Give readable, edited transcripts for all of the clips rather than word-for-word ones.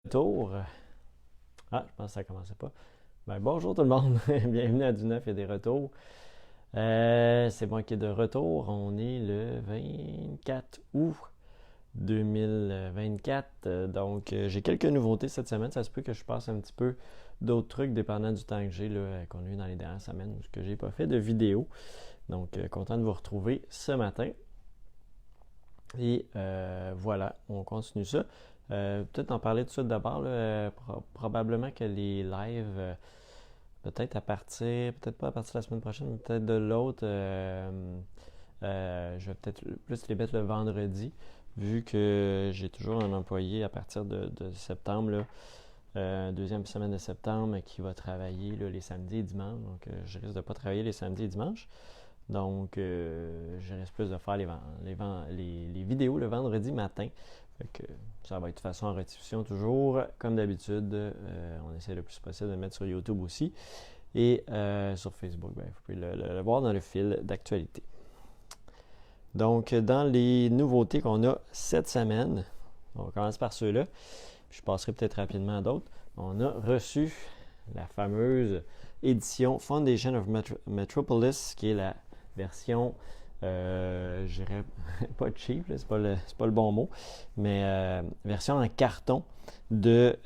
Retour. Ah, je pense que ça commençait pas. Bonjour tout le monde, bienvenue à Du Neuf et des Retours. C'est moi qui est de retour. On est le 24 août 2024. Donc, j'ai quelques nouveautés cette semaine. Ça se peut que je passe un petit peu d'autres trucs dépendant du temps que j'ai qu'on a eu dans les dernières semaines, parce que j'ai pas fait de vidéo. Donc, content de vous retrouver ce matin. Et voilà, on continue ça. Peut-être en parler tout de suite d'abord. Probablement que les lives, peut-être à partir, peut-être pas à partir de la semaine prochaine, mais peut-être de l'autre, je vais peut-être plus les mettre le vendredi, vu que j'ai toujours un employé à partir de septembre, là, deuxième semaine de septembre, qui va travailler là, les samedis et dimanches. Donc, je risque de ne pas travailler les samedis et dimanches. Donc, je risque plus de faire les vidéos le vendredi matin. Fait que ça va être de façon en rediffusion toujours, comme d'habitude. On essaie le plus possible de le mettre sur YouTube aussi. Et sur Facebook, vous pouvez le voir dans le fil d'actualité. Donc, dans les nouveautés qu'on a cette semaine, on va commencer par ceux-là. Je passerai peut-être rapidement à d'autres. On a reçu la fameuse édition Foundation of Metropolis, qui est la version, je dirais pas cheap, c'est pas le bon mot, mais version en carton de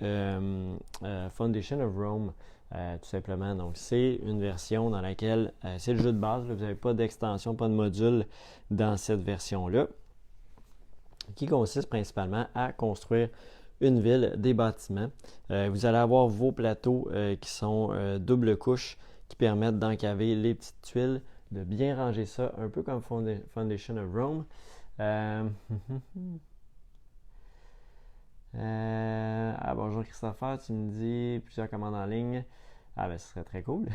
Foundation of Rome, tout simplement. Donc, c'est une version dans laquelle c'est le jeu de base. Là, vous n'avez pas d'extension, pas de module dans cette version-là, qui consiste principalement à construire une ville, des bâtiments. Vous allez avoir vos plateaux qui sont double couche, qui permettent d'encaver les petites tuiles, de bien ranger ça, un peu comme Foundation of Rome. Bonjour Christopher, tu me dis plusieurs commandes en ligne. Ah ben ce serait très cool.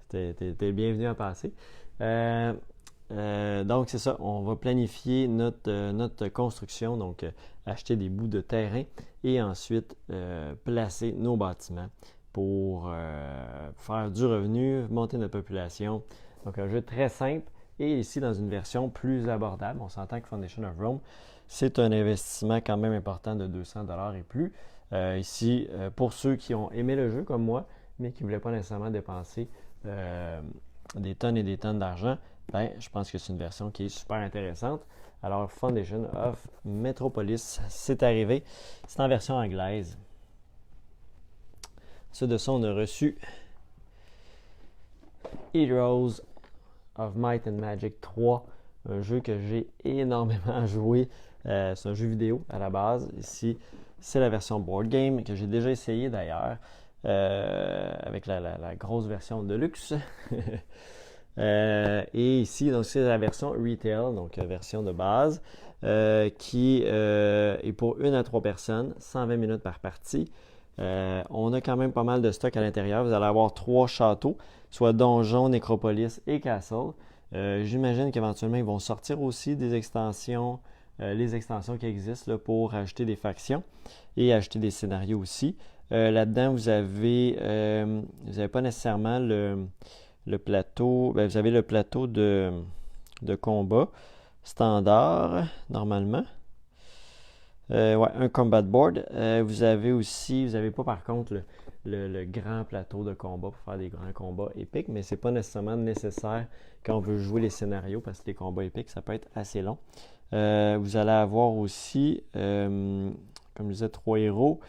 T'es le bienvenu à passer. Donc c'est ça, on va planifier notre construction, donc acheter des bouts de terrain et ensuite placer nos bâtiments pour faire du revenu, monter notre population. Donc un jeu très simple et ici dans une version plus abordable. On s'entend que Foundation of Rome, c'est un investissement quand même important de 200$ et plus. Ici, pour ceux qui ont aimé le jeu comme moi, mais qui ne voulaient pas nécessairement dépenser des tonnes et des tonnes d'argent, je pense que c'est une version qui est super intéressante. Alors, Foundation of Metropolis, c'est arrivé. C'est en version anglaise. Ensuite de ça, on a reçu Heroes of Might and Magic 3, un jeu que j'ai énormément joué. C'est un jeu vidéo à la base. Ici, c'est la version board game que j'ai déjà essayé d'ailleurs, avec la grosse version de luxe. Et ici, donc c'est la version retail, donc version de base, qui est pour 1 à 3 personnes, 120 minutes par partie. On a quand même pas mal de stock à l'intérieur. Vous allez avoir 3 châteaux, soit donjon, nécropolis et castle. J'imagine qu'éventuellement, ils vont sortir aussi des extensions, les extensions qui existent là, pour ajouter des factions et ajouter des scénarios aussi. Là-dedans, vous avez pas nécessairement le plateau, vous avez le plateau de combat standard, normalement. Un combat board. Vous avez pas par contre le grand plateau de combat pour faire des grands combats épiques, mais c'est pas nécessairement nécessaire quand on veut jouer les scénarios, parce que les combats épiques, ça peut être assez long. Vous allez avoir aussi, comme je disais, 3 héros.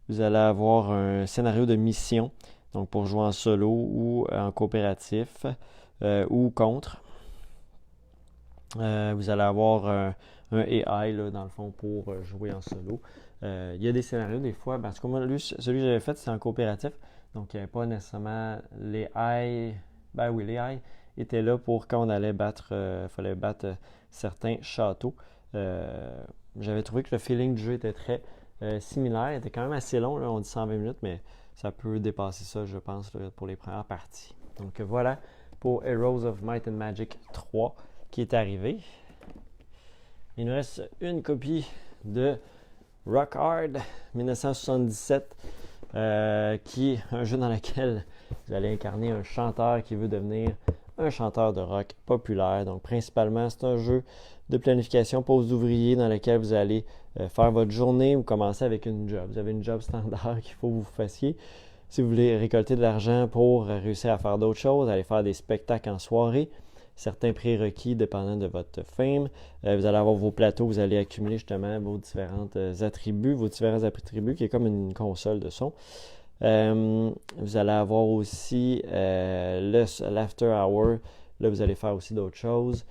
Vous allez avoir un scénario de mission, donc pour jouer en solo ou en coopératif ou contre. Vous allez avoir un AI là, dans le fond pour jouer en solo. Il y a des scénarios des fois, parce que moi, celui que j'avais fait, c'est en coopératif, donc il n'y avait pas nécessairement les AI. Ben oui, les AI étaient là pour quand on allait battre, fallait battre certains châteaux. J'avais trouvé que le feeling du jeu était très similaire. Il était quand même assez long, là, on dit 120 minutes, mais ça peut dépasser ça, je pense, là, pour les premières parties. Donc voilà pour Heroes of Might and Magic 3 qui est arrivé. Il nous reste une copie de Rock Hard 1977, qui est un jeu dans lequel vous allez incarner un chanteur qui veut devenir un chanteur de rock populaire. Donc, principalement, c'est un jeu de planification pause d'ouvrier dans lequel vous allez faire votre journée. Vous commencez avec une job. Vous avez une job standard qu'il faut que vous fassiez. Si vous voulez récolter de l'argent pour réussir à faire d'autres choses, aller faire des spectacles en soirée, certains prérequis dépendant de votre fame. Vous allez avoir vos plateaux, vous allez accumuler justement vos différents attributs, qui est comme une console de son. Vous allez avoir aussi l'after hour. Là, vous allez faire aussi d'autres choses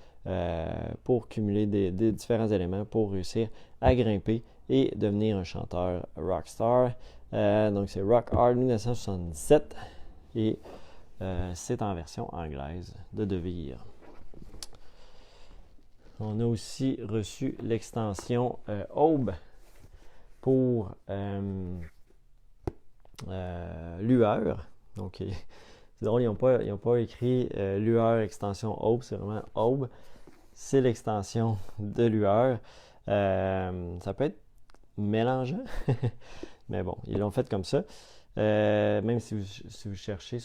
pour cumuler des différents éléments pour réussir à grimper et devenir un chanteur rockstar. Donc, c'est Rock Hard 1977 et c'est en version anglaise de Devir. On a aussi reçu l'extension Aube pour Lueur. Donc, c'est drôle, ils n'ont pas écrit Lueur extension Aube, c'est vraiment Aube. C'est l'extension de Lueur. Ça peut être mélangeant, mais bon, ils l'ont fait comme ça. Même si vous cherchez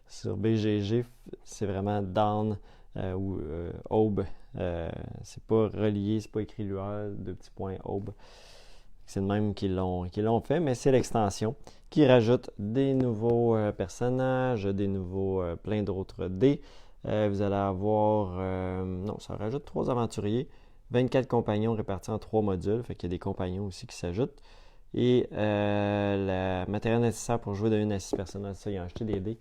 sur BGG, c'est vraiment Dawn ou Aube. C'est pas relié, c'est pas écrit Lueur, 2 petits points Aube. C'est le même qu'ils l'ont fait, mais c'est l'extension qui rajoute des nouveaux personnages, plein d'autres dés. Vous allez avoir, ça rajoute 3 aventuriers, 24 compagnons répartis en 3 modules, fait qu'il y a des compagnons aussi qui s'ajoutent. Et le matériel nécessaire pour jouer de 1 à 6 personnes, ça, ils ont acheté des dés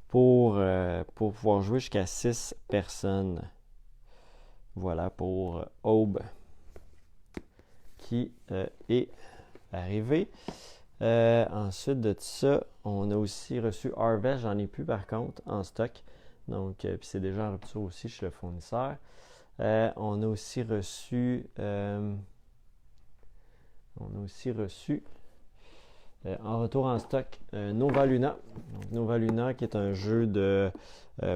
pour pouvoir jouer jusqu'à 6 personnes. Voilà pour Aube qui est arrivé. Ensuite de ça, on a aussi reçu Harvest, j'en ai plus par contre en stock. Donc, puis c'est déjà en rupture aussi chez le fournisseur. On a aussi reçu en retour en stock Nova Luna. Donc, Nova Luna qui est un jeu de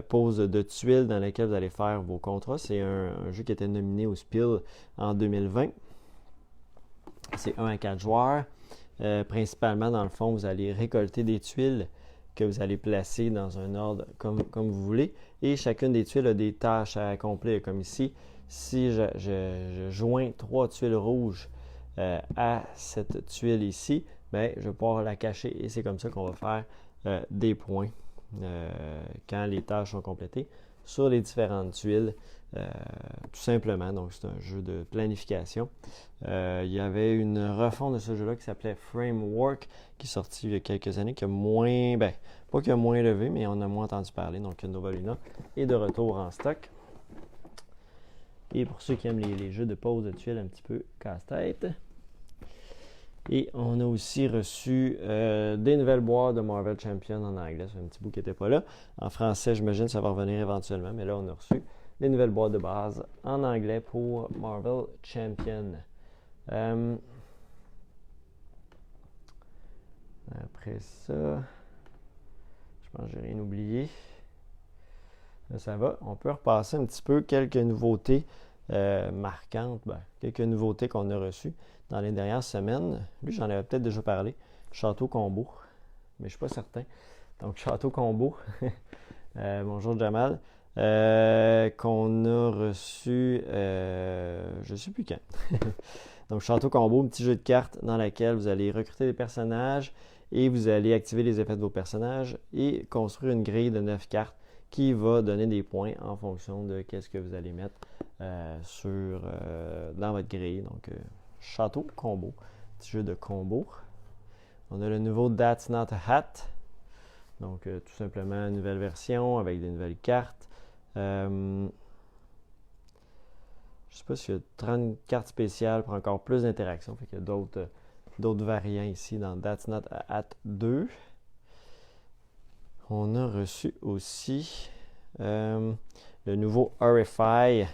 pose de tuiles dans lequel vous allez faire vos contrats. C'est un jeu qui était nominé au Spiel en 2020. C'est 1 à 4 joueurs. Principalement, dans le fond, vous allez récolter des tuiles que vous allez placer dans un ordre comme vous voulez. Et chacune des tuiles a des tâches à accomplir. Comme ici, si je joins 3 tuiles rouges à cette tuile ici, bien, je vais pouvoir la cacher. Et c'est comme ça qu'on va faire des points quand les tâches sont complétées sur les différentes tuiles. Tout simplement, donc c'est un jeu de planification. Il y avait une refonte de ce jeu-là qui s'appelait Framework, qui est sorti il y a quelques années, qui a moins, pas qui a moins levé, mais on a moins entendu parler. Donc Nova Luna est de retour en stock. Et pour ceux qui aiment les jeux de pose de tuiles un petit peu casse-tête. Et on a aussi reçu des nouvelles boîtes de Marvel Champion en anglais. C'est un petit bout qui n'était pas là. En français, j'imagine que ça va revenir éventuellement, mais là, on a reçu des nouvelles boîtes de base en anglais pour Marvel Champion. Après ça, je pense que j'ai rien oublié. Là, ça va. On peut repasser un petit peu quelques nouveautés marquantes, quelques nouveautés qu'on a reçues dans les dernières semaines. Lui, j'en avais peut-être déjà parlé. Château Combo, mais je ne suis pas certain. Donc, Château Combo. Bonjour Jamal. Qu'on a reçu, je ne sais plus quand. Donc, Château Combo, un petit jeu de cartes dans lequel vous allez recruter des personnages et vous allez activer les effets de vos personnages et construire une grille de 9 cartes qui va donner des points en fonction de qu'est-ce que vous allez mettre dans votre grille. Donc, Château Combo, petit jeu de combo. On a le nouveau That's Not a Hat. Donc, tout simplement une nouvelle version avec des nouvelles cartes. Je ne sais pas s'il y a 30 cartes spéciales pour encore plus d'interactions. Fait qu'il y a d'autres variants ici dans That's Not a Hat 2. On a reçu aussi le nouveau RFI.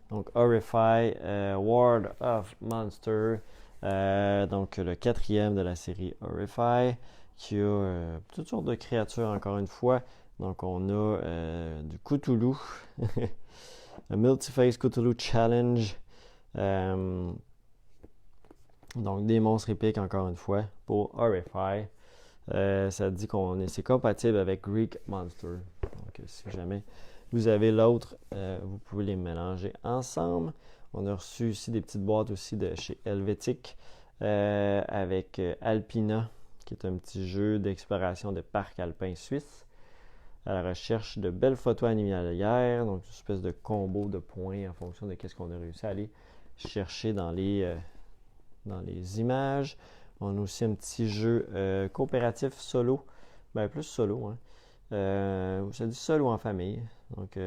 Donc, RFI World of Monster. Donc, le 4e de la série RFI. Qui a toutes sortes de créatures, encore une fois. Donc, on a du Cthulhu. Un Multiface Cthulhu Challenge. Donc, des monstres épiques, encore une fois, pour RFI. Ça dit c'est compatible avec Greek Monster. Donc, Donc, si jamais vous avez l'autre, vous pouvez les mélanger ensemble. On a reçu ici des petites boîtes aussi de chez Helvétique avec Alpina, qui est un petit jeu d'exploration de parc alpin suisse, à la recherche de belles photos animalières, donc une espèce de combo de points en fonction de ce qu'on a réussi à aller chercher dans les images. On a aussi un petit jeu coopératif solo, plus solo, hein. Ça dit solo en famille. Donc,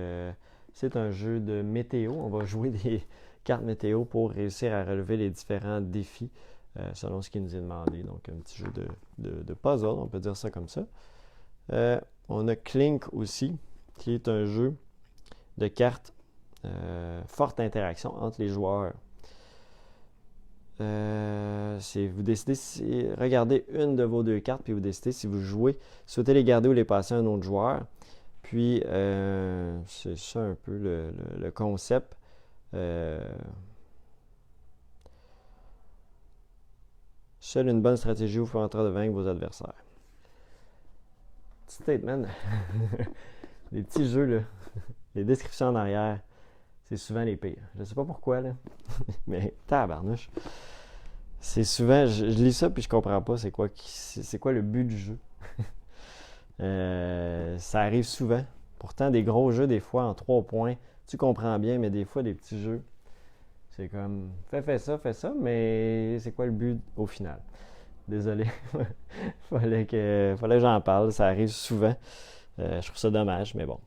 c'est un jeu de météo. On va jouer des cartes météo pour réussir à relever les différents défis selon ce qui nous est demandé. Donc, un petit jeu de puzzle, on peut dire ça comme ça. On a Clink aussi, qui est un jeu de cartes forte interaction entre les joueurs. Vous décidez, regardez une de vos deux cartes, puis vous décidez si vous souhaitez les garder ou les passer à un autre joueur. Puis, c'est ça un peu le concept. Seule une bonne stratégie vous fera en train de vaincre vos adversaires. Petit statement. Les petits jeux, là, les descriptions en arrière, c'est souvent les pires. Je ne sais pas pourquoi, là, mais tabarnouche. C'est souvent, je lis ça puis je comprends pas c'est quoi le but du jeu. Ça arrive souvent. Pourtant, des gros jeux, des fois, en 3 points, tu comprends bien, mais des fois, des petits jeux, c'est comme, fais ça, mais c'est quoi le but au final? Désolé. fallait que j'en parle. Ça arrive souvent. Je trouve ça dommage, mais bon.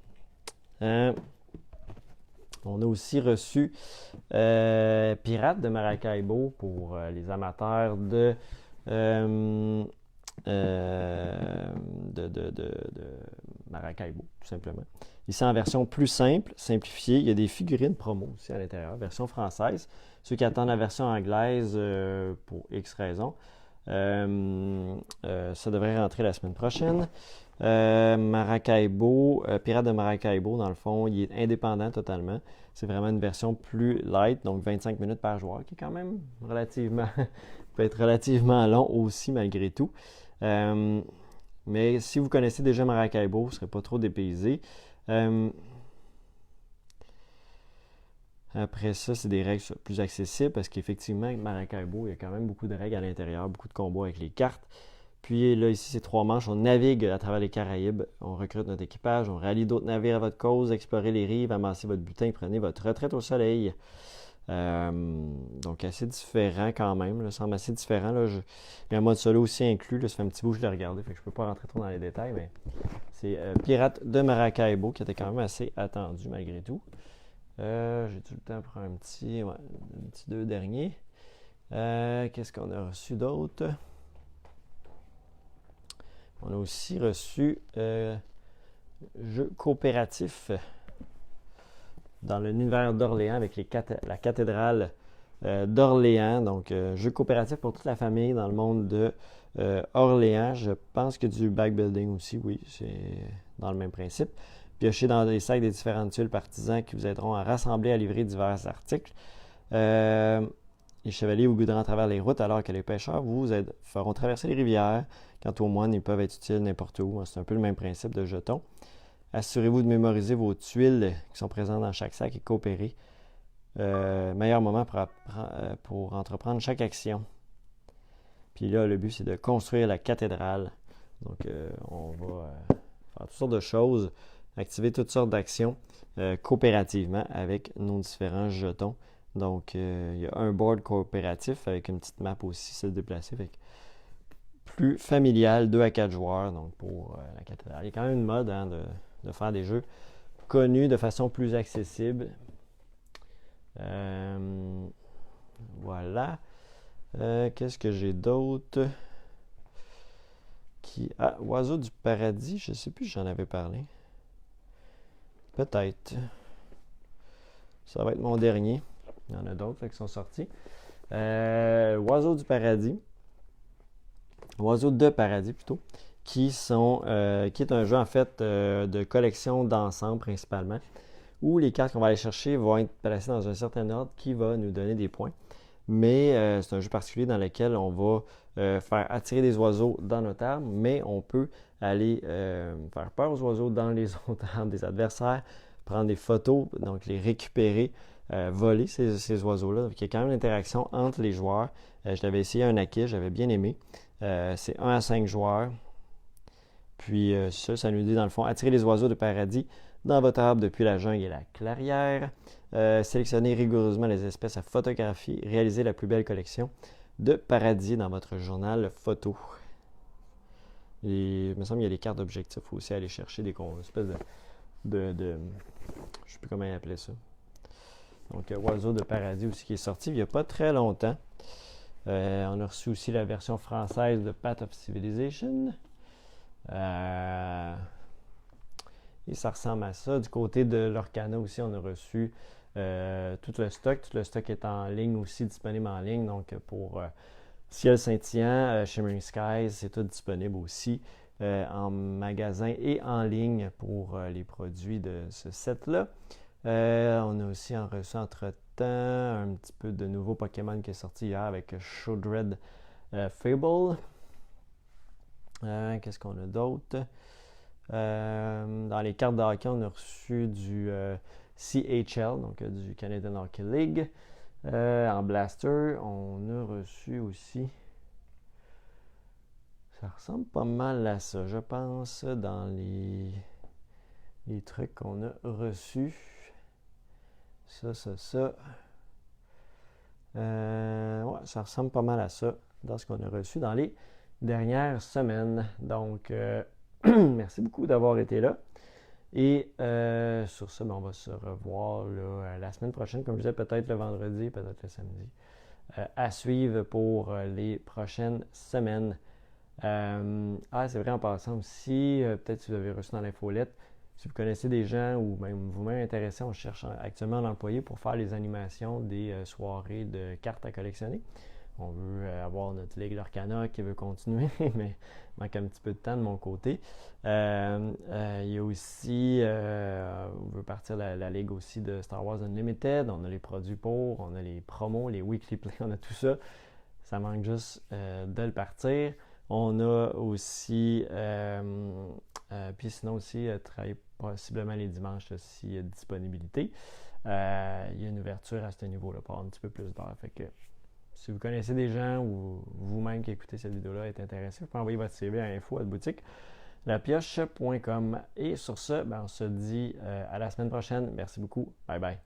On a aussi reçu Pirates de Maracaibo pour les amateurs de Maracaibo, tout simplement. Ici, en version plus simple, simplifiée, il y a des figurines promo aussi à l'intérieur, version française. Ceux qui attendent la version anglaise pour X raisons, ça devrait rentrer la semaine prochaine. Maracaibo, Pirates de Maracaibo, dans le fond, il est indépendant totalement. C'est vraiment une version plus light, donc 25 minutes par joueur, qui est quand même peut être relativement long aussi malgré tout. Mais si vous connaissez déjà Maracaibo, vous ne serez pas trop dépaysé. Après ça, c'est des règles plus accessibles parce qu'effectivement, avec Maracaibo, il y a quand même beaucoup de règles à l'intérieur, beaucoup de combos avec les cartes. Puis là, ici, c'est 3 manches. On navigue à travers les Caraïbes. On recrute notre équipage. On rallie d'autres navires à votre cause. Explorez les rives. Amassez votre butin. Prenez votre retraite au soleil. Donc, assez différent quand même. Ça semble assez différent. Là. Il y a un mode solo aussi inclus. Là. Ça fait un petit bout que je l'ai regardé. Fait que je ne peux pas rentrer trop dans les détails. Mais c'est Pirates de Maracaibo qui était quand même assez attendu malgré tout. J'ai-tu le temps pour un petit 2 derniers? Qu'est-ce qu'on a reçu d'autre? On a aussi reçu jeu coopératif dans l'univers d'Orléans avec la cathédrale d'Orléans. Donc, jeu coopératif pour toute la famille dans le monde de Orléans. Je pense que du backbuilding aussi, oui, c'est dans le même principe. Piocher dans les sacs des différentes tuiles partisans qui vous aideront à rassembler et à livrer divers articles. Les chevaliers vous guideront à travers les routes alors que les pêcheurs vous feront traverser les rivières. Quant aux moines, ils peuvent être utiles n'importe où. C'est un peu le même principe de jetons. Assurez-vous de mémoriser vos tuiles qui sont présentes dans chaque sac et coopérer. Meilleur moment pour entreprendre chaque action. Puis là, le but, c'est de construire la cathédrale. Donc, on va faire toutes sortes de choses, activer toutes sortes d'actions coopérativement avec nos différents jetons. Donc, il y a un board coopératif avec une petite map aussi, se déplacer. Fait plus familial, 2 à 4 joueurs, donc pour la cathédrale. Il y a quand même une mode de faire des jeux connus de façon plus accessible. Voilà. Qu'est-ce que j'ai d'autre? Oiseau du paradis, je ne sais plus si j'en avais parlé. Peut-être. Ça va être mon dernier. Il y en a d'autres qui sont sortis. Oiseau du paradis. Oiseaux de paradis plutôt, qui est un jeu en fait de collection d'ensemble principalement, où les cartes qu'on va aller chercher vont être placées dans un certain ordre qui va nous donner des points. mais c'est un jeu particulier dans lequel on va faire attirer des oiseaux dans notre arbre, mais on peut aller faire peur aux oiseaux dans les autres arbres des adversaires, prendre des photos, donc les récupérer, voler ces oiseaux-là. Donc il y a quand même une interaction entre les joueurs. Je l'avais essayé un Akis, j'avais bien aimé. C'est 1 à 5 joueurs. Puis ça nous dit dans le fond, attirer les oiseaux de paradis dans votre arbre depuis la jungle et la clairière. Sélectionnez rigoureusement les espèces à photographier. Réalisez la plus belle collection de paradis dans votre journal photo. Et, il me semble qu'il y a des cartes d'objectifs aussi à aller chercher, des espèces de je ne sais plus comment ils appelaient ça. Donc, Oiseau de paradis aussi qui est sorti il n'y a pas très longtemps. On a reçu aussi la version française de Path of Civilization. Et ça ressemble à ça. Du côté de l'Orcana aussi, on a reçu tout le stock. Tout le stock est en ligne aussi, disponible en ligne. Donc, pour Ciel Scintillant, Shimmering Skies, c'est tout disponible aussi en magasin et en ligne pour les produits de ce set-là. On a aussi reçu entre-temps un petit peu de nouveau Pokémon qui est sorti hier avec Showdred Fable. Qu'est-ce qu'on a d'autre? Dans les cartes de hockey, on a reçu du CHL, donc du Canadian Hockey League. En Blaster, on a reçu aussi... Ça ressemble pas mal à ça, je pense, dans les trucs qu'on a reçus. Ça. Ouais, ça ressemble pas mal à ça dans ce qu'on a reçu dans les dernières semaines. Donc, merci beaucoup d'avoir été là. Et sur ça, on va se revoir là, la semaine prochaine, comme je disais, peut-être le vendredi, peut-être le samedi, à suivre pour les prochaines semaines. C'est vrai, en passant aussi, peut-être si vous avez reçu dans l'infolette, si vous connaissez des gens ou même vous-même intéressés, on cherche actuellement un employé pour faire les animations des soirées de cartes à collectionner. On veut avoir notre Ligue Lorcana qui veut continuer, mais il manque un petit peu de temps de mon côté. Il y a aussi, on veut partir la Ligue aussi de Star Wars Unlimited. On a les produits pour, on a les promos, les weekly play, on a tout ça. Ça manque juste de le partir. On a aussi, puis sinon aussi, travailler possiblement les dimanches s'il y a disponibilité. Il y a une ouverture à ce niveau-là pour avoir un petit peu plus d'heures. Fait que si vous connaissez des gens ou vous-même qui écoutez cette vidéo-là êtes intéressé, vous pouvez envoyer votre CV à info@boutique-lapioche.com. Et sur ce, on se dit à la semaine prochaine. Merci beaucoup. Bye bye.